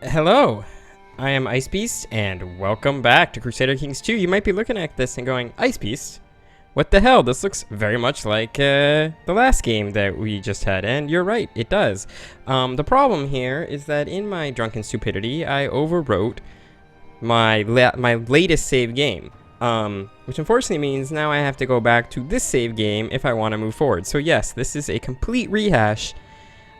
Hello, I am IceBeast, and welcome back to Crusader Kings 2. You might be looking at this and going, IceBeast? What the hell? This looks very much like the last game that we just had, and you're right, it does. The problem here is that in my drunken stupidity, I overwrote my latest save game, which unfortunately means now I have to go back to this save game if I want to move forward. So yes, this is a complete rehash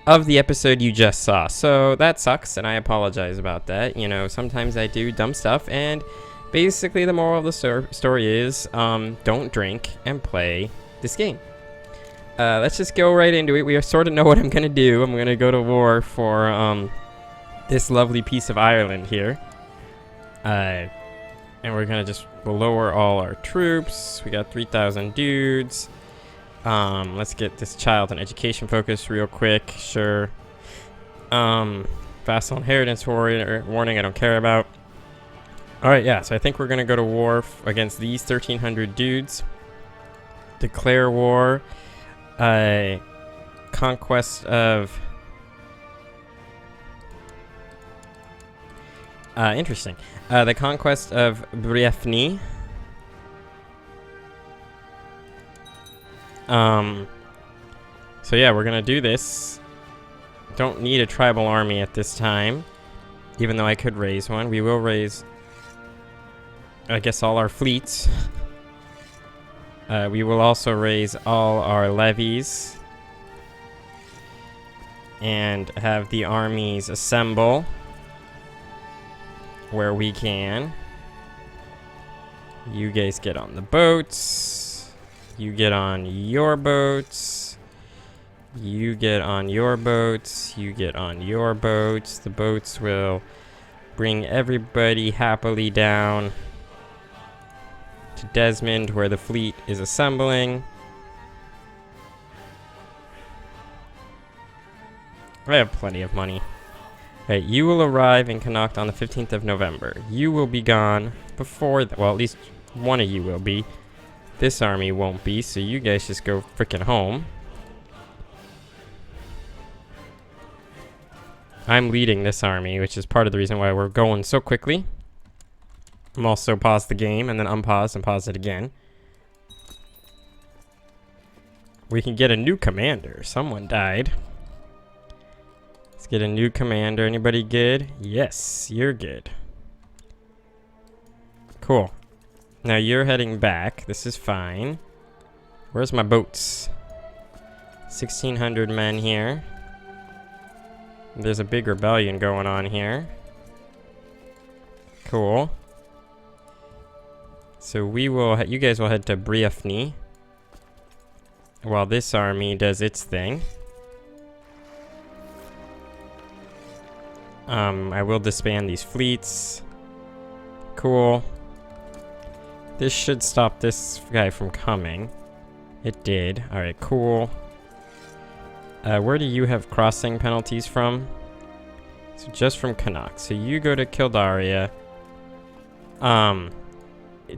of the episode you just saw. So that sucks, and I apologize about that. You know, sometimes I do dumb stuff, and basically the moral of the story is don't drink and play this game. Let's just go right into it. We sort of know what I'm gonna do. I'm gonna go to war for this lovely piece of Ireland here, and we're gonna just lower all our troops. We got 3,000 dudes. Let's get this child and education focus real quick. Sure. Vassal inheritance warning I don't care about. Alright, yeah, so I think we're gonna go to war against these 1,300 dudes. Declare war. Conquest of... interesting. The conquest of Briefni. So yeah, we're gonna do this. Don't need a tribal army at this time, even though I could raise one. We will raise, I guess, all our fleets. We will also raise all our levies and have the armies assemble where we can. You guys get on the boats. You get on your boats. You get on your boats. You get on your boats. The boats will bring everybody happily down to Desmond, where the fleet is assembling. I have plenty of money. Right, you will arrive in Connacht on the 15th of November. You will be gone before, well, at least one of you will be. This army won't be, so you guys just go frickin' home. I'm leading this army, which is part of the reason why we're going so quickly. I'm also pause the game and then unpause and pause it again. We can get a new commander. Someone died. Let's get a new commander. Anybody good? Yes, you're good. Cool. Now you're heading back. This is fine. Where's my boats? 1,600 men here. There's a big rebellion going on here. Cool. So we will, you guys will head to Briefni while this army does its thing. I will disband these fleets. Cool. This should stop this guy from coming. It did. Alright, cool. Where do you have crossing penalties from? So just from Connacht. So you go to Kildaria.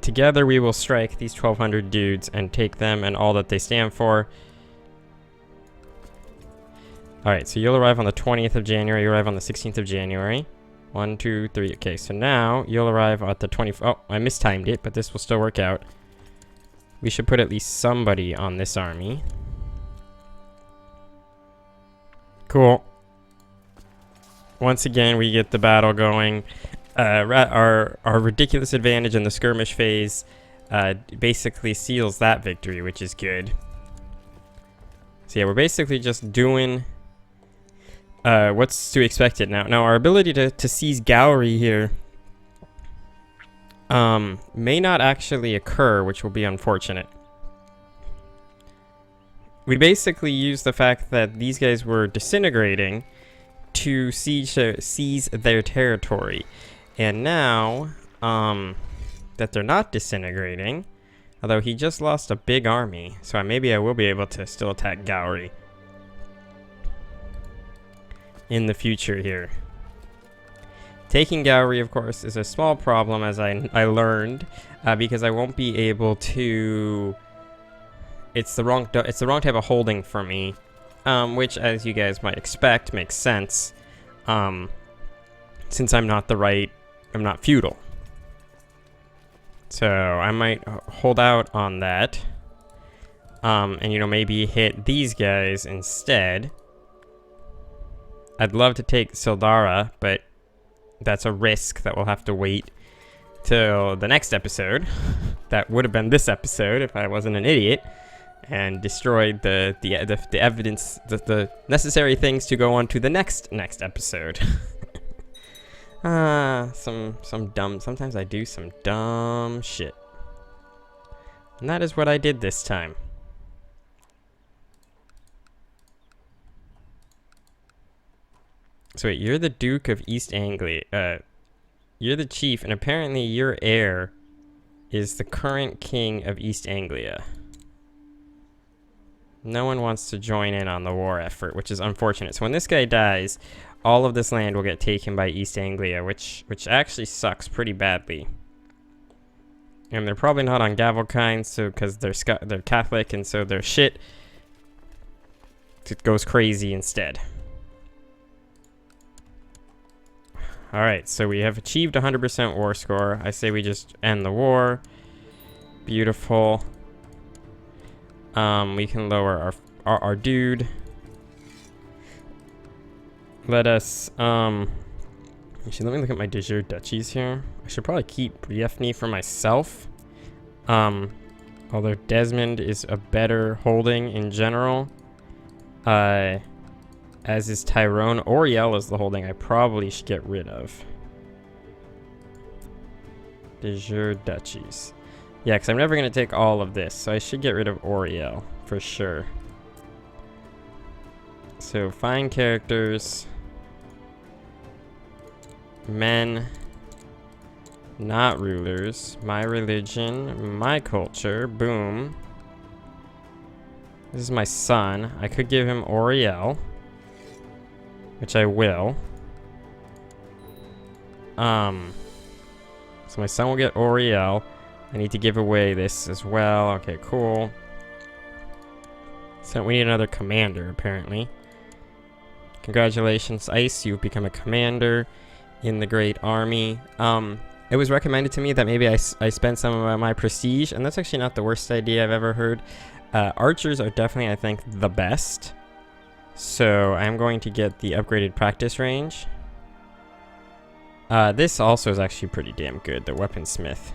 Together we will strike these 1,200 dudes and take them and all that they stand for. Alright, so you'll arrive on the 20th of January. You arrive on the 16th of January. 1, 2, 3. Okay, so now you'll arrive at the 20th. Oh, I mistimed it, but this will still work out. We should put at least somebody on this army. Cool. Once again, we get the battle going. Our ridiculous advantage in the skirmish phase basically seals that victory, which is good. So yeah, we're basically just doing what's to expect it now. Now, our ability to seize Gowrie here may not actually occur, which will be unfortunate. We basically used the fact that these guys were disintegrating to seize their territory. And now that they're not disintegrating, although he just lost a big army, so maybe I will be able to still attack Gowrie in the future here. Taking Gowrie, of course, is a small problem, as I learned, because I won't be able to... It's the wrong type of holding for me, which, as you guys might expect, makes sense. since I'm not feudal. So I might hold out on that. And, you know, maybe hit these guys instead. I'd love to take Sildara, but that's a risk that we'll have to wait till the next episode. That would have been this episode if I wasn't an idiot and destroyed the evidence, the necessary things to go on to the next episode. Sometimes I do some dumb shit. And that is what I did this time. So wait, you're the Duke of East Anglia. You're the chief, and apparently your heir is the current king of East Anglia. No one wants to join in on the war effort, which is unfortunate. So when this guy dies, all of this land will get taken by East Anglia, which actually sucks pretty badly. And they're probably not on Gavelkind, so because they're Catholic, and so their shit goes crazy instead. Alright, so we have achieved 100% war score. I say we just end the war. Beautiful. We can lower our dude. Let us, actually, let me look at my de jure duchies here. I should probably keep Briefny for myself. Although Desmond is a better holding in general. As is Tyrone. Oriel is the holding I probably should get rid of. De jure duchies. Yeah, because I'm never going to take all of this, so I should get rid of Oriel, for sure. So, find characters. Men. Not rulers. My religion. My culture. Boom. This is my son. I could give him Oriel, which I will. So my son will get Oriel. I need to give away this as well. Okay, cool. So we need another commander, apparently. Congratulations, Ice. You've become a commander in the Great Army. It was recommended to me that maybe I spend some of my prestige, and that's actually not the worst idea I've ever heard. Archers are definitely, I think, the best. So I'm going to get the upgraded practice range. This also is actually pretty damn good, the weaponsmith.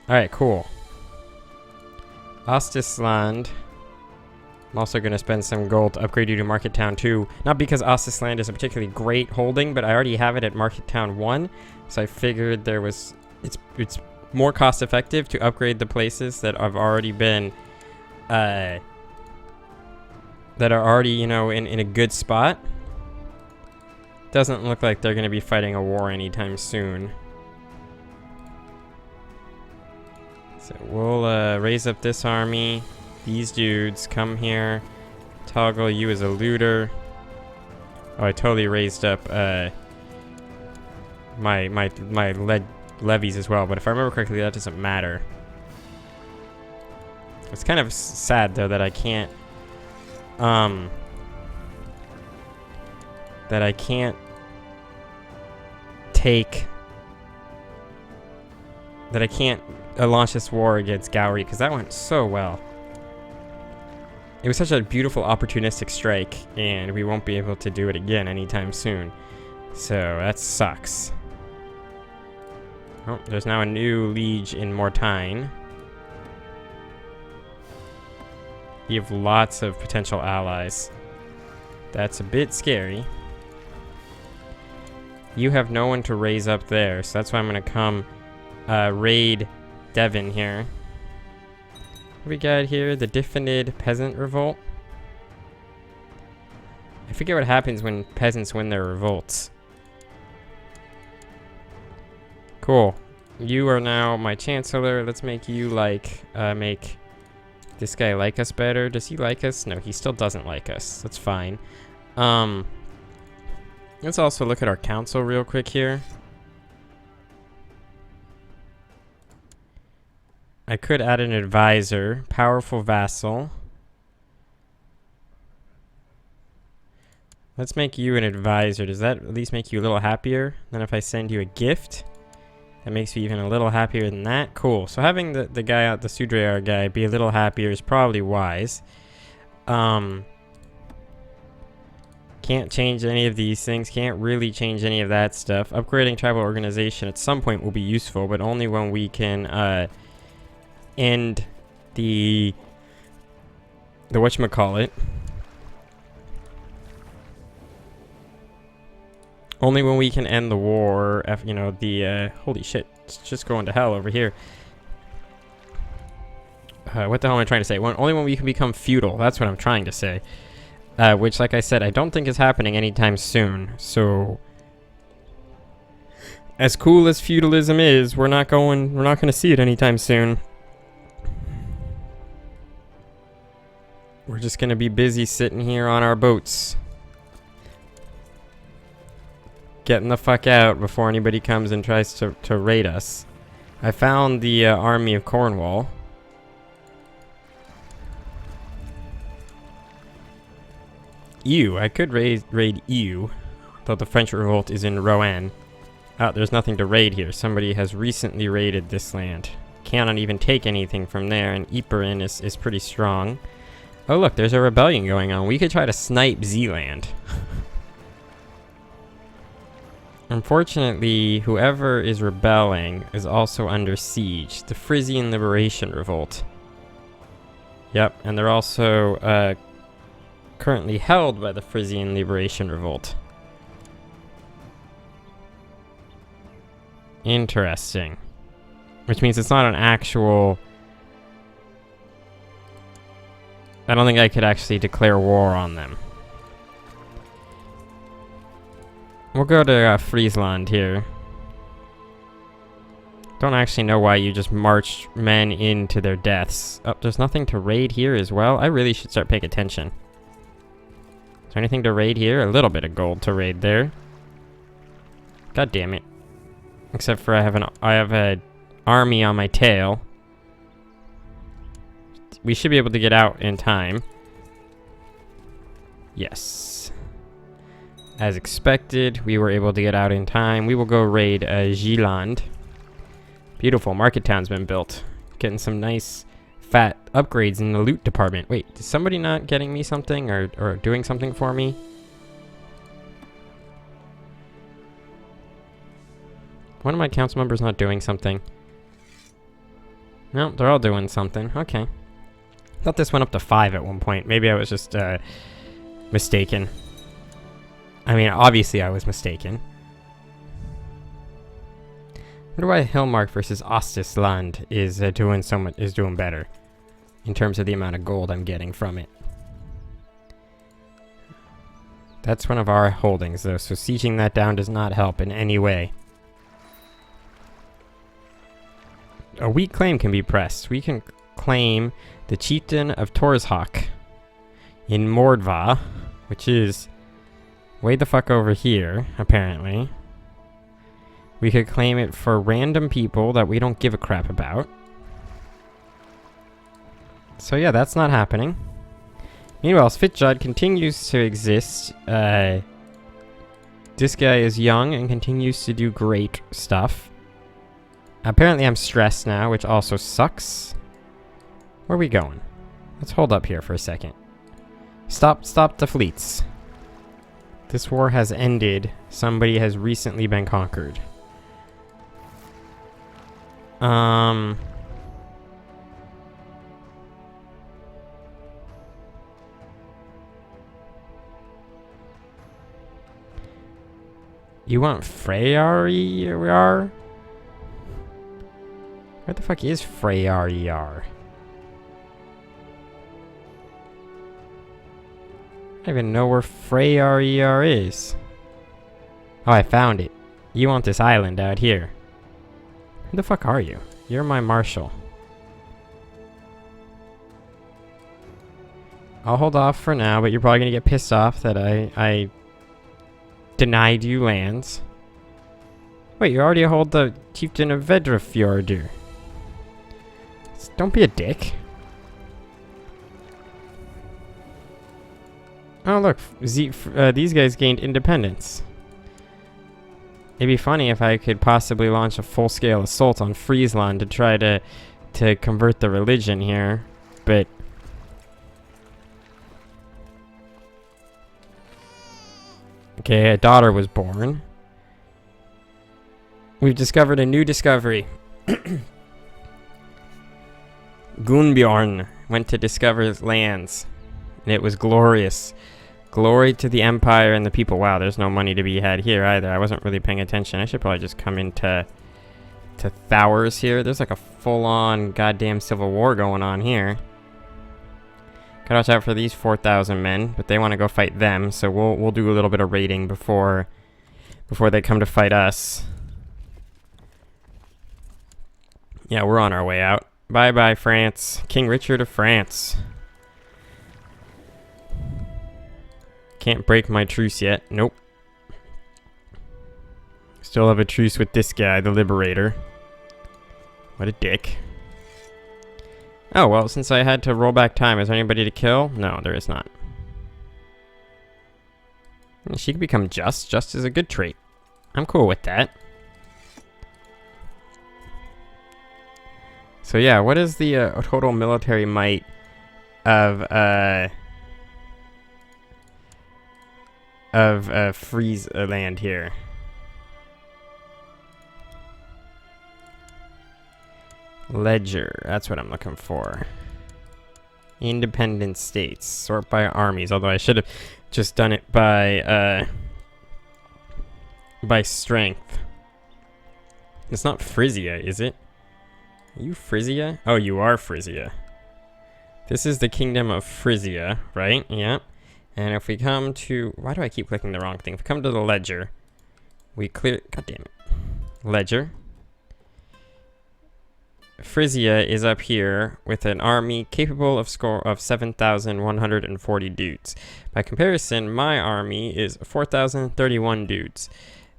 Alright, cool. Ostisland. I'm also going to spend some gold to upgrade you to Market Town 2. Not because Ostisland is a particularly great holding, but I already have it at Market Town 1. So I figured it's more cost effective to upgrade the places that have already been that are already, you know, in a good spot. Doesn't look like they're going to be fighting a war anytime soon. So we'll raise up this army. These dudes come here. Toggle you as a looter. Oh, I totally raised up my levies as well, but if I remember correctly, that doesn't matter. It's kind of sad though that I can't launch this war against Gowrie, because that went so well. It was such a beautiful opportunistic strike, and we won't be able to do it again anytime soon. So that sucks. Oh, there's now a new liege in Mortagne. You have lots of potential allies. That's a bit scary. You have no one to raise up there, so that's why I'm going to come raid Devon here. What we got here? The Diffinid Peasant Revolt. I forget what happens when peasants win their revolts. Cool. You are now my chancellor. Let's make you make this guy like us better. Does he like us? No, he still doesn't like us. That's fine. Let's also look at our council real quick here. I could add an advisor, powerful vassal. Let's make you an advisor. Does that at least make you a little happier than if I send you a gift? That makes you even a little happier than that? Cool. So having the guy out, the Sudrayar guy, be a little happier is probably wise. Can't change any of these things. Can't really change any of that stuff. Upgrading tribal organization at some point will be useful, but only when we can end the whatchamacallit. Only when we can end the war, you know, holy shit, it's just going to hell over here. What the hell am I trying to say? Only when we can become feudal, that's what I'm trying to say. Which, like I said, I don't think is happening anytime soon, so... As cool as feudalism is, we're not gonna see it anytime soon. We're just gonna be busy sitting here on our boats. Getting the fuck out before anybody comes and tries to raid us. I found the army of Cornwall. Ew, I could raid Ew, though the French revolt is in Rouen. Oh, there's nothing to raid here. Somebody has recently raided this land. Cannot even take anything from there, and Ypres is pretty strong. Oh look, there's a rebellion going on. We could try to snipe Zealand. Unfortunately, whoever is rebelling is also under siege. The Frisian Liberation Revolt. Yep, and they're also currently held by the Frisian Liberation Revolt. Interesting. Which means it's not an actual... I don't think I could actually declare war on them. We'll go to Friesland here. Don't actually know why you just marched men into their deaths. Oh, there's nothing to raid here as well? I really should start paying attention. Is there anything to raid here? A little bit of gold to raid there. God damn it. Except for I have an army on my tail. We should be able to get out in time. Yes. As expected, we were able to get out in time. We will go raid Zeeland. Beautiful market town's been built. Getting some nice fat upgrades in the loot department. Wait, is somebody not getting me something or doing something for me? One of my council members not doing something. No, they're all doing something. Okay. Thought this went up to 5 at one point. Maybe I was just mistaken. I mean, obviously I was mistaken. I wonder why Hillmark versus Ostisland is doing better in terms of the amount of gold I'm getting from it. That's one of our holdings, though, so sieging that down does not help in any way. A weak claim can be pressed. We can claim the chieftain of Torshak in Mordva, which is way the fuck over here, apparently. We could claim it for random people that we don't give a crap about. So yeah, that's not happening. Meanwhile, Svitjod continues to exist. This guy is young and continues to do great stuff. Apparently I'm stressed now, which also sucks. Where are we going? Let's hold up here for a second. Stop the fleets. This war has ended. Somebody has recently been conquered. You want Freyar? Where the fuck is Freyar? I don't even know where Freyar is. Oh, I found it. You want this island out here. Who the fuck are you? You're my marshal. I'll hold off for now, but you're probably gonna get pissed off that I denied you lands. Wait, you already hold the chieftain of Vedrafjordur. Don't be a dick. Oh, look. These guys gained independence. It'd be funny if I could possibly launch a full-scale assault on Friesland to try to convert the religion here, but... Okay, a daughter was born. We've discovered a new discovery. Gunnbjorn went to discover lands, and it was glorious. Glory to the Empire and the people. Wow, there's no money to be had here either. I wasn't really paying attention. I should probably just come into Thowers here. There's like a full-on goddamn civil war going on here. Gotta watch out for these 4,000 men, but they want to go fight them, so we'll do a little bit of raiding before they come to fight us. Yeah, we're on our way out. Bye-bye, France. King Richard of France. Can't break my truce yet. Nope. Still have a truce with this guy, the Liberator. What a dick. Oh, well, since I had to roll back time, is there anybody to kill? No, there is not. She can become just. Just is a good trait. I'm cool with that. So yeah, what is the total military might of Friesland here? Ledger, that's what I'm looking for. Independent states, sort by armies, although I should have just done it by strength. It's not Frisia, is it? Are you Frisia? Oh, you are Frisia. This is the kingdom of Frisia, right? Yeah. And if we come to... Why do I keep clicking the wrong thing? If we come to the ledger, we clear... God damn it. Ledger. Frisia is up here with an army capable of score of 7,140 dudes. By comparison, my army is 4,031 dudes.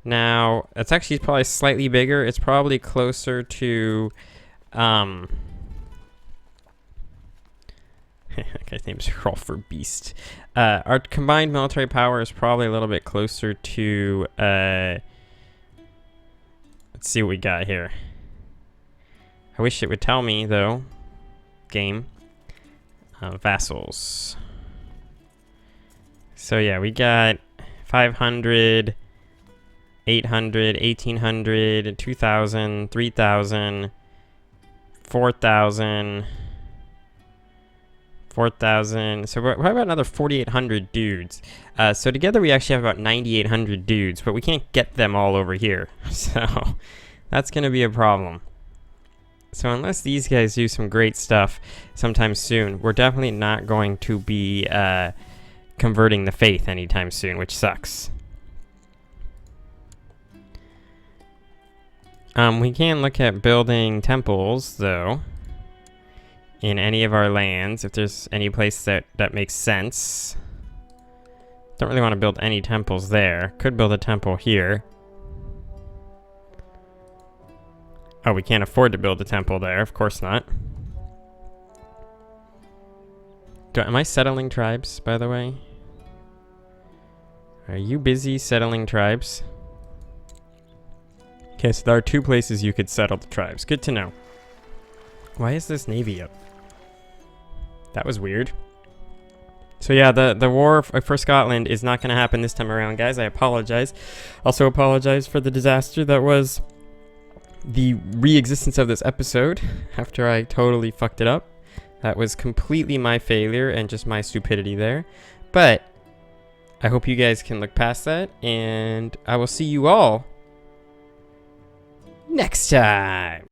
Now, it's actually probably slightly bigger. It's probably closer to... that guy's name's Beast. Our combined military power is probably a little bit closer to... let's see what we got here. I wish it would tell me, though. Game. Vassals. So yeah, we got 500, 800, 1,800, 2,000, 3,000, 4,000, 4,000. So we're about another 4,800 dudes. So together we actually have about 9,800 dudes, but we can't get them all over here. So that's going to be a problem. So unless these guys do some great stuff sometime soon, we're definitely not going to be converting the faith anytime soon, which sucks. We can look at building temples, though, in any of our lands, if there's any place that makes sense. Don't really want to build any temples there. Could build a temple here. Oh, we can't afford to build a temple there. Of course not. Am I settling tribes, by the way? Are you busy settling tribes? Okay, so there are 2 places you could settle the tribes. Good to know. Why is this navy up? That was weird. So yeah, the war for Scotland is not going to happen this time around, guys. I apologize. Also apologize for the disaster that was the re-existence of this episode after I totally fucked it up. That was completely my failure and just my stupidity there. But I hope you guys can look past that, and I will see you all next time.